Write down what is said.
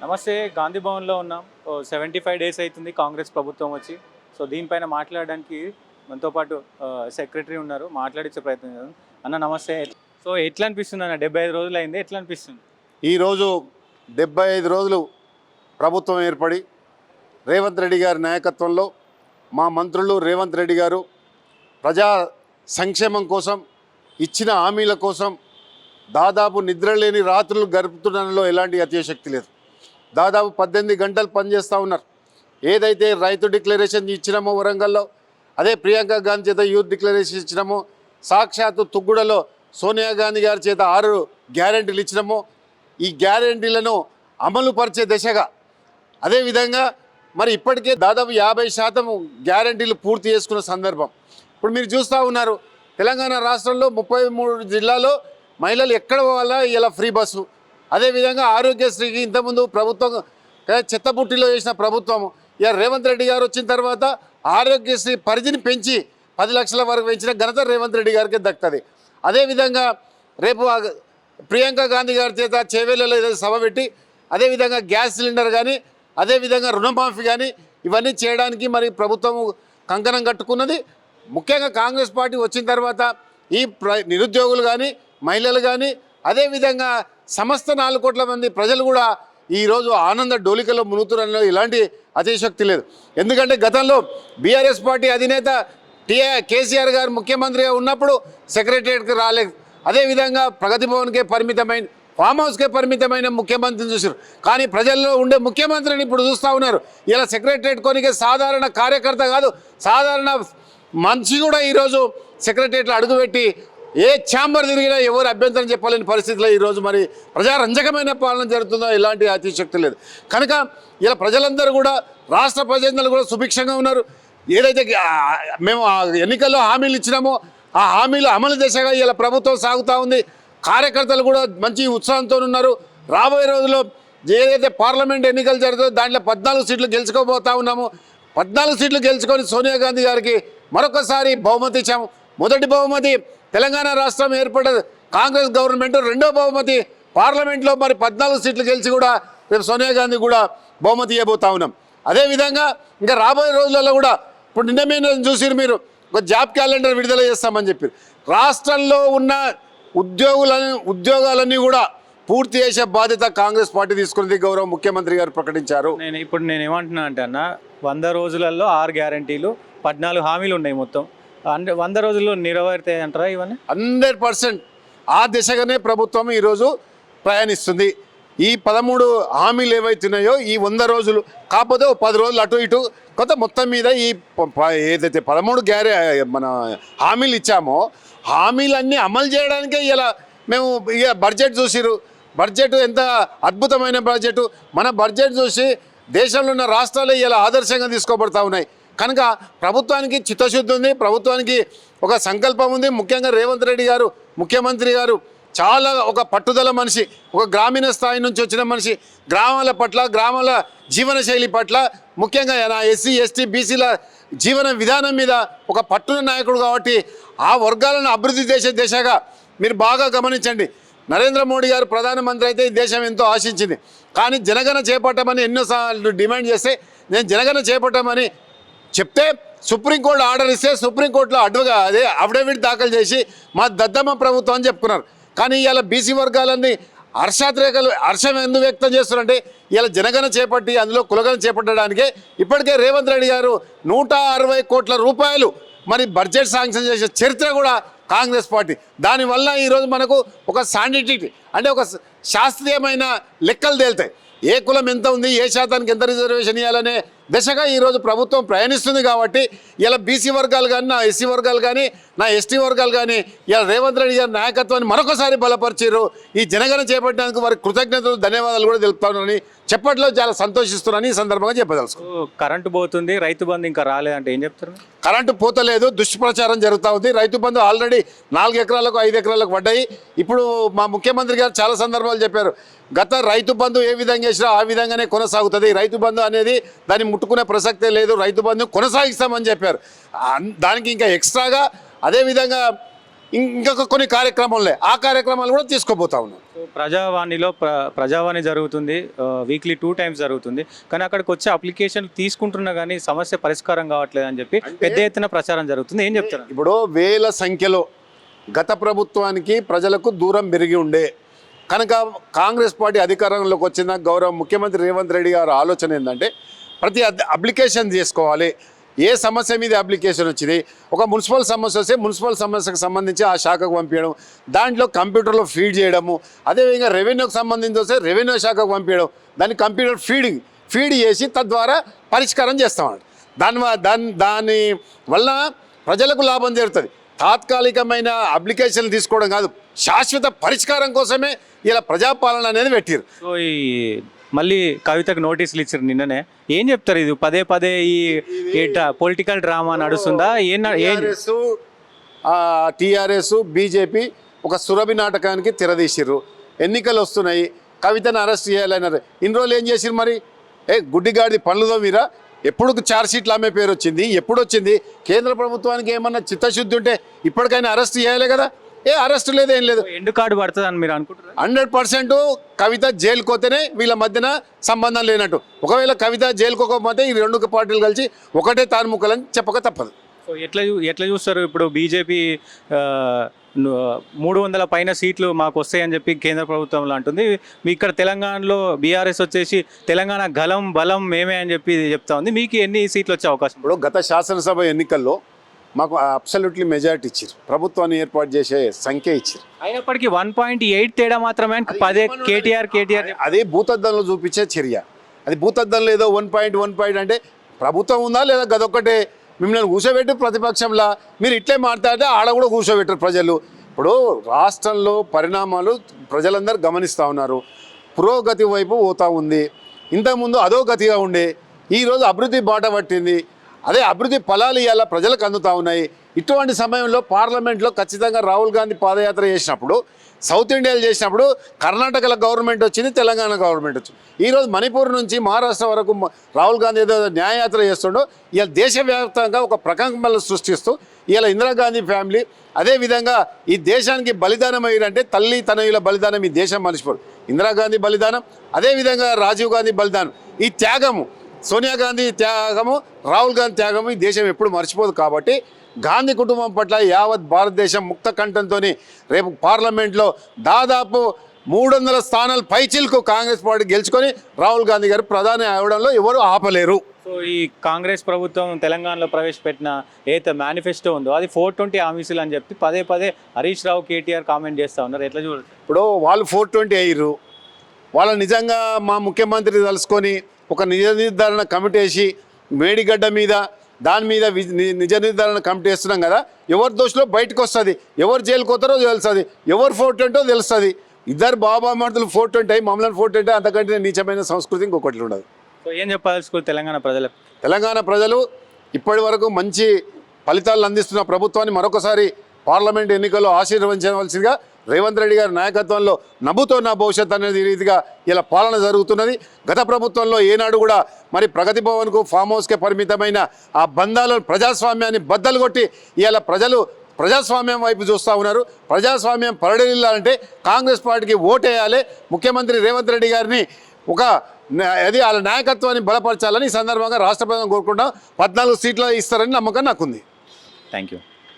నమస్తే. గాంధీ భవన్‌లో ఉన్నాం. 75 డేస్ అయితుంది కాంగ్రెస్ ప్రభుత్వం వచ్చి. సో, దీనిపైన మాట్లాడడానికి మనతో పాటు సెక్రటరీ ఉన్నారు. మాట్లాడించే ప్రయత్నం చేద్దాం. అన్న నమస్తే. సో, ఎట్లా అనిపిస్తుంది అన్న? 75 రోజులైంది. ఎట్లా అనిపిస్తుంది? ఈరోజు 75 రోజులు ప్రభుత్వం ఏర్పడి రేవంత్ రెడ్డి గారి నాయకత్వంలో మా మంత్రులు రేవంత్ రెడ్డి గారు ప్రజా సంక్షేమం కోసం ఇచ్చిన హామీల కోసం దాదాపు నిద్రలేని రాత్రులు గడుపుతున్నలో ఎలాంటి అతిశక్తి లేదు. దాదాపు 18 గంటలు పనిచేస్తూ ఉన్నారు. ఏదైతే రైతు డిక్లరేషన్ ఇచ్చినామో వరంగల్లో, అదే ప్రియాంక గాంధీ చేత యూత్ డిక్లరేషన్ ఇచ్చినామో, సాక్షాత్తు తుగ్గుడలో సోనియా గాంధీ గారి చేత 6 గ్యారెంటీలు ఇచ్చినామో, ఈ గ్యారెంటీలను అమలు పరిచే దిశగా అదేవిధంగా మరి ఇప్పటికే దాదాపు 50% గ్యారెంటీలు పూర్తి చేసుకున్న సందర్భం. ఇప్పుడు మీరు చూస్తూ ఉన్నారు, తెలంగాణ రాష్ట్రంలో 33 జిల్లాలో మహిళలు ఎక్కడ పోవాలా ఇలా ఫ్రీ బస్సు. అదేవిధంగా ఆరోగ్యశ్రీకి ఇంతకుముందు ప్రభుత్వం చెత్తబుట్టిలో చేసిన ప్రభుత్వం ఇక రేవంత్ రెడ్డి గారు వచ్చిన తర్వాత ఆరోగ్యశ్రీ పరిధిని పెంచి 10 లక్షల వరకు పెంచిన ఘనత రేవంత్ రెడ్డి గారికి దక్కుతుంది. అదేవిధంగా రేపు ప్రియాంక గాంధీ గారి చేత చేవేళ్ళలో సభ పెట్టి అదేవిధంగా గ్యాస్ సిలిండర్ కానీ అదేవిధంగా రుణమాఫీ కానీ ఇవన్నీ చేయడానికి మరి ప్రభుత్వం కంకణం కట్టుకున్నది. ముఖ్యంగా కాంగ్రెస్ పార్టీ వచ్చిన తర్వాత ఈ నిరుద్యోగులు కానీ మహిళలు కానీ అదేవిధంగా సమస్త 4 కోట్ల మంది ప్రజలు కూడా ఈరోజు ఆనంద డోలికలో మునుగుతున్న ఇలాంటి అతిశక్తి లేదు. ఎందుకంటే గతంలో బీఆర్ఎస్ పార్టీ అధినేత కేసీఆర్ గారు ముఖ్యమంత్రిగా ఉన్నప్పుడు సెక్రటరియట్కి రాలేదు. అదేవిధంగా ప్రగతి భవన్కే పరిమితమైన, ఫామ్ హౌస్కే పరిమితమైన ముఖ్యమంత్రిని చూసారు. కానీ ప్రజల్లో ఉండే ముఖ్యమంత్రిని ఇప్పుడు చూస్తూ ఉన్నారు. ఇలా సెక్రటరియట్ కొనికే సాధారణ కార్యకర్త కాదు, సాధారణ మనిషి కూడా ఈరోజు సెక్రటరియట్లో అడుగుపెట్టి ఏ ఛాంబర్ తిరిగినా ఎవరు అభ్యంతరం చెప్పలేని పరిస్థితిలో ఈరోజు మరి ప్రజారంజకమైన పాలన జరుగుతుందో ఎలాంటి అతిశక్తి లేదు. కనుక ఇలా ప్రజలందరూ కూడా రాష్ట్ర ప్రజలందరూ కూడా సుభిక్షంగా ఉన్నారు. ఏదైతే మేము ఎన్నికల్లో హామీలు ఇచ్చినామో ఆ హామీలు అమలు దిశగా ఇలా ప్రభుత్వం సాగుతూ ఉంది. కార్యకర్తలు కూడా మంచి ఉత్సాహంతో ఉన్నారు. రాబోయే రోజుల్లో ఏదైతే పార్లమెంట్ ఎన్నికలు జరుగుతుందో దాంట్లో 14 సీట్లు గెలుచుకోబోతా ఉన్నాము. 14 సీట్లు గెలుచుకొని సోనియా గాంధీ గారికి మరొకసారి బహుమతి ఇచ్చాము. మొదటి బహుమతి తెలంగాణ రాష్ట్రం ఏర్పడ్డ కాంగ్రెస్ గవర్నమెంట్, రెండో బహుమతి పార్లమెంట్లో మరి 14 సీట్లు గెలిచి కూడా రేపు సోనియా గాంధీ కూడా బహుమతి ఇవ్వబోతా ఉన్నాం. అదేవిధంగా ఇంకా రాబోయే రోజులలో కూడా ఇప్పుడు నిన్న మీద చూసిరు మీరు ఒక జాబ్ క్యాలెండర్ విడుదల చేస్తామని చెప్పారు. రాష్ట్రంలో ఉన్న ఉద్యోగాలన్నీ కూడా పూర్తి చేసే బాధ్యత కాంగ్రెస్ పార్టీ తీసుకున్నది గౌరవ ముఖ్యమంత్రి గారు ప్రకటించారు. నేను ఏమంటున్నా అంటే అన్న, 100 రోజులలో 6 గ్యారంటీలు 14 హామీలు ఉన్నాయి. మొత్తం 100 రోజుల్లో నెరవేరుతాయి అంటారా ఇవన్నీ? 100% ఆ దిశగానే ప్రభుత్వం ఈరోజు ప్రయాణిస్తుంది. ఈ 13 హామీలు ఏవైతున్నాయో ఈ 100 రోజులు కాకపోతే 10 రోజులు అటు ఇటు కొత్త మొత్తం మీద ఈ ఏదైతే 13 మన హామీలు ఇచ్చామో హామీలన్నీ అమలు చేయడానికే ఇలా మేము ఇక బడ్జెట్ చూసిరు. బడ్జెట్ ఎంత అద్భుతమైన బడ్జెట్. మన బడ్జెట్ చూసి దేశంలో ఉన్న రాష్ట్రాలు ఇలా ఆదర్శంగా తీసుకోబడతా ఉన్నాయి. కనుక ప్రభుత్వానికి చిత్తశుద్ధి ఉంది, ప్రభుత్వానికి ఒక సంకల్పం ఉంది. ముఖ్యంగా రేవంత్ రెడ్డి గారు ముఖ్యమంత్రి గారు చాలా ఒక పట్టుదల మనిషి, ఒక గ్రామీణ స్థాయి నుంచి వచ్చిన మనిషి. గ్రామాల పట్ల, గ్రామాల జీవనశైలి పట్ల, ముఖ్యంగా ఎస్సీ ఎస్టీ బీసీల జీవన విధానం మీద ఒక పట్టున నాయకుడు కాబట్టి ఆ వర్గాలను అభివృద్ధి చేసే దిశగా మీరు బాగా గమనించండి. నరేంద్ర మోడీ గారు ప్రధానమంత్రి అయితే ఈ దేశం ఎంతో ఆశించింది. కానీ జనగణన చేపట్టమని ఎన్నోసార్లు డిమాండ్ చేస్తే నేను జనగణన చేపట్టమని చెప్తే సుప్రీంకోర్టు ఆర్డర్ ఇస్తే సుప్రీంకోర్టులో అఫిడవిట్ దాఖలు చేసి మా దద్దమ్మ ప్రభుత్వం అని చెప్పుకున్నారు. కానీ ఇవాళ బీసీ వర్గాలన్నీ హర్షం ఎందుకు వ్యక్తం చేస్తున్నారంటే ఇలా జనగణన చేపట్టి అందులో కులగణన చేపట్టడానికే ఇప్పటికే రేవంత్ రెడ్డి గారు 160 కోట్ల రూపాయలు మరి బడ్జెట్ శాంక్షన్ చేసే చరిత్ర కూడా కాంగ్రెస్ పార్టీ. దానివల్ల ఈరోజు మనకు ఒక శాంటిటీ అంటే ఒక శాస్త్రీయమైన లెక్కలు తేలుతాయి. ఏ కులం ఎంత ఉంది, ఏ శాతానికి ఎంత రిజర్వేషన్ ఇవ్వాలనే దిశగా ఈరోజు ప్రభుత్వం ప్రయాణిస్తుంది. కాబట్టి ఇలా బీసీ వర్గాలు కానీ, నా ఎస్సీ వర్గాలు కానీ, నా ఎస్టీ వర్గాలు కానీ ఇలా రేవంత్ రెడ్డి గారి నాయకత్వాన్ని మరొకసారి బలపరిచారు. ఈ జనగణన చేపట్టడానికి వారికి కృతజ్ఞతలు, ధన్యవాదాలు కూడా తెలుపుతానని చెప్పట్లో చాలా సంతోషిస్తున్నానని ఈ సందర్భంగా చెప్పదలుచుకో. కరెంటు పోతుంది, రైతు బంధు ఇంకా రాలేదంటే ఏం చెప్తారు? కరెంటు పోతలేదు, దుష్ప్రచారం జరుగుతూ ఉంది. రైతు బంధు ఆల్రెడీ 4 ఎకరాలకు 5 ఎకరాలకు పడ్డాయి. ఇప్పుడు మా ముఖ్యమంత్రి గారు చాలా సందర్భాలు చెప్పారు, గత రైతు బంధు ఏ విధంగా చేసినా ఆ విధంగానే కొనసాగుతుంది. రైతు బంధు అనేది దాన్ని ముట్టుకునే ప్రసక్తే లేదు, రైతు బంధు కొనసాగిస్తామని చెప్పారు. దానికి ఇంకా ఎక్స్ట్రాగా అదేవిధంగా ఇంకొక కొన్ని కార్యక్రమాలే ఆ కార్యక్రమాలు కూడా తీసుకోబోతా ఉన్నాం. సో ప్రజావాణిలో ప్రజావాణి జరుగుతుంది, వీక్లీ 2 times జరుగుతుంది. కానీ అక్కడికి వచ్చే అప్లికేషన్ తీసుకుంటున్నా కానీ సమస్య పరిష్కారం కావట్లేదు అని చెప్పి పెద్ద ఎత్తున ప్రచారం జరుగుతుంది. ఏం చెప్తారు? ఇప్పుడు వేల సంఖ్యలో గత ప్రభుత్వానికి ప్రజలకు దూరం పెరిగి ఉండే కనుక కాంగ్రెస్ పార్టీ అధికారంలోకి వచ్చిన గౌరవ ముఖ్యమంత్రి రేవంత్ రెడ్డి గారి ఆలోచన ఏంటంటే ప్రతి అప్లికేషన్ చేసుకోవాలి. ఏ సమస్య మీద అప్లికేషన్ వచ్చింది, ఒక మున్సిపల్ సమస్య వస్తే మున్సిపల్ సమస్యకు సంబంధించి ఆ శాఖకు పంపించడం, దాంట్లో కంప్యూటర్లో ఫీడ్ చేయడము, అదేవిధంగా రెవెన్యూకి సంబంధించి వస్తే రెవెన్యూ శాఖకు పంపించడం, దాన్ని కంప్యూటర్ ఫీడ్ చేసి తద్వారా పరిష్కారం చేస్తామన్నమాట. దాని వల్ల ప్రజలకు లాభం జరుగుతుంది. తాత్కాలికమైన అప్లికేషన్లు తీసుకోవడం కాదు, శాశ్వత పరిష్కారం కోసమే ఇలా ప్రజాపాలన అనేది పెట్టారు. సో ఈ మళ్ళీ కవితకు నోటీసులు ఇచ్చారు నిన్ననే. ఏం చెప్తారు? ఇది పదే పదే ఈ పొలిటికల్ డ్రామా నడుస్తుందా? టీఆర్ఎస్ బీజేపీ ఒక సురభి నాటకానికి తెరదీసిర్రు. ఎన్నికలు వస్తున్నాయి, కవితను అరెస్ట్ చేయాలన్నారు. ఇన్ని రోజులు ఏం చేసిరు మరి? గుడ్డిగాడిది పనులతో మీరా? ఎప్పుడు ఛార్జ్షీట్లు ఆమె పేరు వచ్చింది, ఎప్పుడు వచ్చింది? కేంద్ర ప్రభుత్వానికి ఏమన్నా చిత్తశుద్ధి ఉంటే ఇప్పటికైనా అరెస్ట్ చేయాలి కదా. అరెస్ట్ లేదు, ఏం లేదు. ఎండు కార్డు పడుతుంది అని మీరు అనుకుంటారు? 100% కవిత జైలుకు పోతేనే వీళ్ళ మధ్యన సంబంధం లేనట్టు. ఒకవేళ కవిత జైలుకోకపోతే ఈ రెండు పార్టీలు కలిసి ఒకటే తానుముక్కలని చెప్పక తప్పదు. సో ఎట్లా చూస్తారు? ఇప్పుడు బీజేపీ 300 పైన సీట్లు మాకు వస్తాయని చెప్పి కేంద్ర ప్రభుత్వంలో అంటుంది. మీ ఇక్కడ తెలంగాణలో బీఆర్ఎస్ వచ్చేసి తెలంగాణ గలం బలం మేమే అని చెప్పి చెప్తా ఉంది. మీకు ఎన్ని సీట్లు వచ్చే అవకాశం? ఇప్పుడు గత శాసనసభ ఎన్నికల్లో మాకు అబ్సల్యూట్లీ మెజారిటీ ఇచ్చారు, ప్రభుత్వాన్ని ఏర్పాటు చేసే సంఖ్య ఇచ్చారు. అయినప్పటికీ 1.8 తేడా మాత్రమే. పదే కేటీఆర్ అది భూతద్దంలో చూపించే చర్య. అది భూతద్దంలో ఏదో 1 అంటే ప్రభుత్వం ఉందా లేదా గదొక్కటే మిమ్మల్ని కూర్చోబెట్టి ప్రతిపక్షంలా మీరు ఇట్లే మాట్లాడితే ఆడ కూడా కూర్చోబెట్టరు ప్రజలు. ఇప్పుడు రాష్ట్రంలో పరిణామాలు ప్రజలందరూ గమనిస్తూ ఉన్నారు. పురోగతి వైపు పోతూ ఉంది. ఇంతకుముందు అదో గతిగా ఉండే, ఈరోజు అభివృద్ధి బాట పట్టింది. అదే అభివృద్ధి ఫలాలు ఇవాళ ప్రజలకు అందుతూ ఉన్నాయి. ఇటువంటి సమయంలో పార్లమెంట్లో ఖచ్చితంగా రాహుల్ గాంధీ పాదయాత్ర చేసినప్పుడు, సౌత్ ఇండియాలో చేసినప్పుడు కర్ణాటకలో గవర్నమెంట్ వచ్చింది, తెలంగాణ గవర్నమెంట్ వచ్చింది. ఈరోజు మణిపూర్ నుంచి మహారాష్ట్ర వరకు రాహుల్ గాంధీ ఏదో న్యాయయాత్ర చేస్తుండో ఇవాళ దేశవ్యాప్తంగా ఒక ప్రకంపనలు సృష్టిస్తూ ఇవాళ ఇందిరాగాంధీ ఫ్యామిలీ, అదేవిధంగా ఈ దేశానికి బలిదానం అయ్యారంటే తల్లి తనయుల బలిదానం ఈ దేశం మర్చిపోరు. ఇందిరాగాంధీ బలిదానం, అదేవిధంగా రాజీవ్ గాంధీ బలిదానం, ఈ త్యాగము, సోనియా గాంధీ త్యాగము, రాహుల్ గాంధీ త్యాగము ఈ దేశం ఎప్పుడు మర్చిపోదు. కాబట్టి గాంధీ కుటుంబం పట్ల యావత్ భారతదేశం ముక్త కంఠంతో రేపు పార్లమెంట్లో దాదాపు 300 స్థానాలు పైచిల్కు కాంగ్రెస్ పార్టీ గెలుచుకొని రాహుల్ గాంధీ గారు ప్రధాని అవడంలో ఎవరు ఆపలేరు. సో ఈ కాంగ్రెస్ ప్రభుత్వం తెలంగాణలో ప్రవేశపెట్టిన ఏదైతే మేనిఫెస్టో ఉందో అది 420 హామీలు అని చెప్పి పదే హరీష్ రావు కేటీఆర్ కామెంట్ చేస్తూ ఉన్నారు. ఎట్లా చూడాలి? ఇప్పుడు వాళ్ళు 420 అయ్యారు. వాళ్ళు నిజంగా మా ముఖ్యమంత్రి తలుసుకొని ఒక నిజ నిర్ధారణ కమిటీ వేసి మేడిగడ్డ మీద దాని మీద నిజ నిర్ధారణ కమిటీ వేస్తున్నాం కదా, ఎవరు దోషులో బయటకు వస్తుంది, ఎవరు జైలుకు పోతారో తెలుస్తుంది, ఎవరు 420 తెలుస్తుంది. ఇద్దరు బాబా మర్దులు 420 అయ్యి మమ్మల్ని 420 అంతకంటే నీచమైన సంస్కృతి ఇంకొకటి ఉండదు. సో ఏం చెప్పాల్సి తెలంగాణ ప్రజలకు? తెలంగాణ ప్రజలు ఇప్పటి వరకు మంచి ఫలితాలను అందిస్తున్న ప్రభుత్వాన్ని మరొకసారి పార్లమెంట్ ఎన్నికల్లో ఆశీర్వదించవలసిందిగా రేవంత్ రెడ్డి గారి నాయకత్వంలో నవ్వుతో నా భవిష్యత్ అనేది రీతిగా ఇలా పాలన జరుగుతున్నది. గత ప్రభుత్వంలో ఏనాడు కూడా మరి ప్రగతి భవన్కు ఫామ్ హౌస్కే పరిమితమైన ఆ బంధాలను ప్రజాస్వామ్యాన్ని బద్దలు కొట్టి ఇలా ప్రజలు ప్రజాస్వామ్యం వైపు చూస్తూ ఉన్నారు. ప్రజాస్వామ్యం పరడలిల్లాలంటే కాంగ్రెస్ పార్టీకి ఓటేయాలి. ముఖ్యమంత్రి రేవంత్ రెడ్డి గారిని అది వాళ్ళ నాయకత్వాన్ని బలపరచాలని ఈ సందర్భంగా రాష్ట్ర ప్రభుత్వం కోరుకుంటాం. 14 సీట్లు ఇస్తారని నమ్మకం నాకుంది. Thank you.